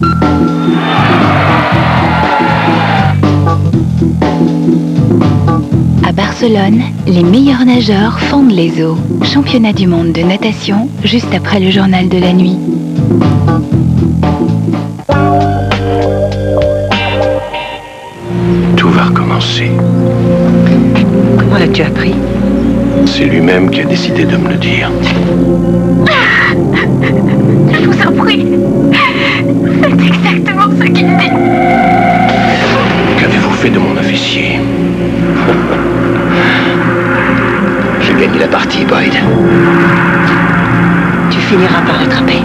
À Barcelone, les meilleurs nageurs fondent les eaux. Championnat du monde de natation, juste après le journal de la nuit. Tout va recommencer. Comment l'as-tu appris? C'est lui-même qui a décidé de me le dire. Je vous en prie, faites exactement ce qu'il dit. Qu'avez-vous fait de mon officier? J'ai gagné la partie, Boyd. Tu finiras par l'attraper.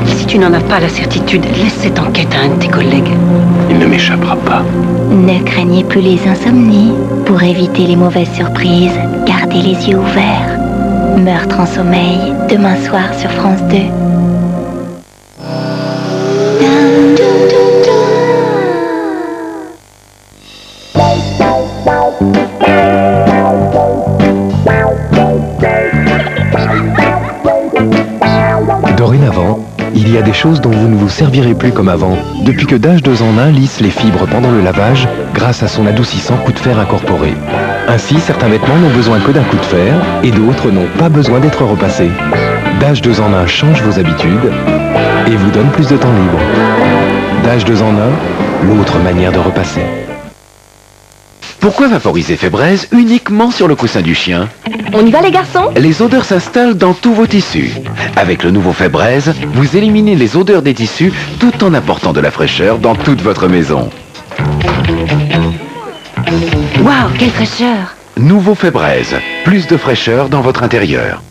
Si tu n'en as pas la certitude, laisse cette enquête à un de tes collègues. Il ne m'échappera pas. Ne craignez plus les insomnies. Pour éviter les mauvaises surprises, gardez les yeux ouverts. Meurtre en sommeil, demain soir sur France 2. Dorénavant, il y a des choses dont vous ne vous servirez plus comme avant, depuis que Dage 2 en 1 lisse les fibres pendant le lavage grâce à son adoucissant coup de fer incorporé. Ainsi, certains vêtements n'ont besoin que d'un coup de fer et d'autres n'ont pas besoin d'être repassés. Dage 2 en 1 change vos habitudes et vous donne plus de temps libre. Dage 2 en 1, l'autre manière de repasser. Pourquoi vaporiser Febreze uniquement sur le coussin du chien? On y va les garçons? Les odeurs s'installent dans tous vos tissus. Avec le nouveau Febreze, vous éliminez les odeurs des tissus tout en apportant de la fraîcheur dans toute votre maison. Waouh, quelle fraîcheur! Nouveau Febreze, plus de fraîcheur dans votre intérieur.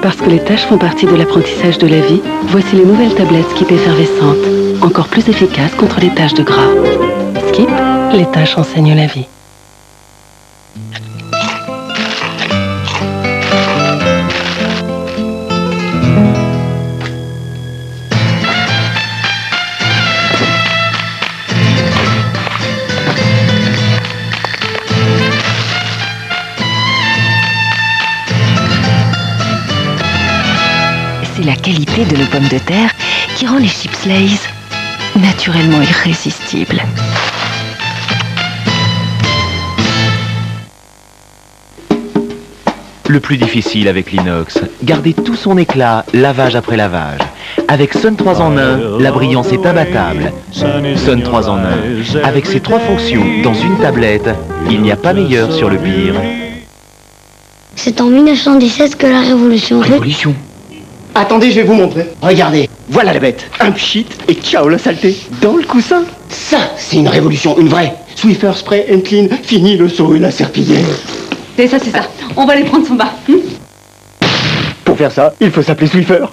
Parce que les tâches font partie de l'apprentissage de la vie, voici les nouvelles tablettes Skip effervescentes, encore plus efficaces contre les taches de gras. Skip, les tâches enseignent la vie. C'est la qualité de nos pommes de terre qui rend les chips Lay's naturellement irrésistibles. Le plus difficile avec l'inox, garder tout son éclat, lavage après lavage. Avec Sun 3 en 1, la brillance est imbattable. Sun 3 en 1, avec ses 3 fonctions dans une tablette, il n'y a pas meilleur sur le pire. C'est en 1917 que la révolution... Révolution? Attendez, je vais vous montrer. Regardez, voilà la bête. Un pchit et ciao la saleté. Dans le coussin. Ça, c'est une révolution, une vraie. Swiffer, spray and clean, fini le seau et la serpillière. C'est ça. On va aller prendre son bain. Pour faire ça, il faut s'appeler Swiffer.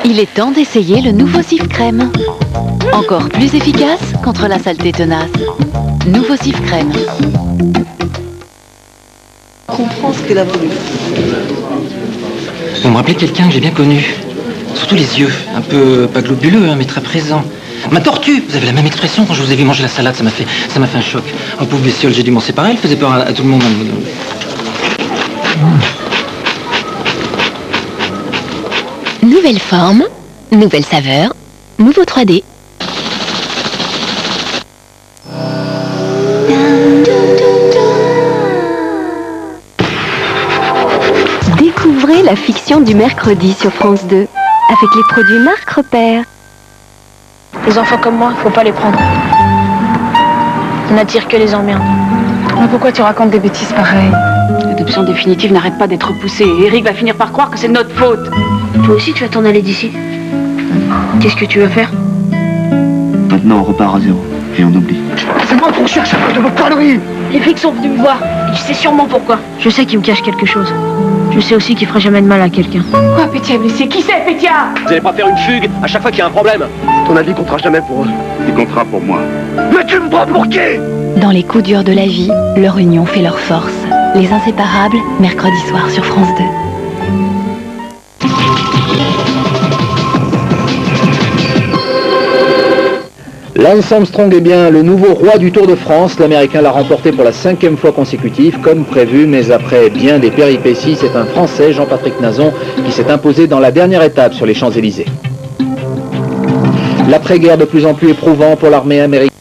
Il est temps d'essayer le nouveau Cif Crème. Encore plus efficace contre la saleté tenace. Nouveau Cif Crème. Comprends ce qu'elle a voulu. Vous me rappelez quelqu'un que j'ai bien connu. Surtout les yeux, un peu, pas globuleux, hein, mais très présent. Ma tortue! Vous avez la même expression quand je vous ai vu manger la salade, ça m'a fait un choc. Oh, pauvre bestiole, j'ai dû m'en séparer, elle faisait peur à tout le monde. Nouvelle forme, nouvelle saveur, nouveau 3D. Découvrez la fiction du mercredi sur France 2, avec les produits marque Repère. Les enfants comme moi, faut pas les prendre. On n'attire que les emmerdes. Mais pourquoi tu racontes des bêtises pareilles? L'adoption définitive n'arrête pas d'être repoussée et Eric va finir par croire que c'est de notre faute. Toi aussi, tu vas t'en aller d'ici. Qu'est-ce que tu veux faire? Maintenant, on repart à zéro. Et on oublie. C'est moi qu'on cherche à cause de vos conneries. Les flics sont venus me voir. Et tu sais sûrement pourquoi. Je sais qu'ils me cachent quelque chose. Je sais aussi qu'ils feraient jamais de mal à quelqu'un. Quoi, Pétia est blessé? Qui c'est, Pétia? Vous allez pas faire une fugue à chaque fois qu'il y a un problème. ton avis comptera jamais pour eux. Il comptera pour moi. Mais tu me prends pour qui? Dans les coups durs de la vie, leur union fait leur force. Les Inséparables, mercredi soir sur France 2. Lance Armstrong est bien le nouveau roi du Tour de France. L'Américain l'a remporté pour la 5e fois consécutive, comme prévu, mais après bien des péripéties, c'est un Français, Jean-Patrick Nazon, qui s'est imposé dans la dernière étape sur les Champs-Élysées. L'après-guerre de plus en plus éprouvant pour l'armée américaine.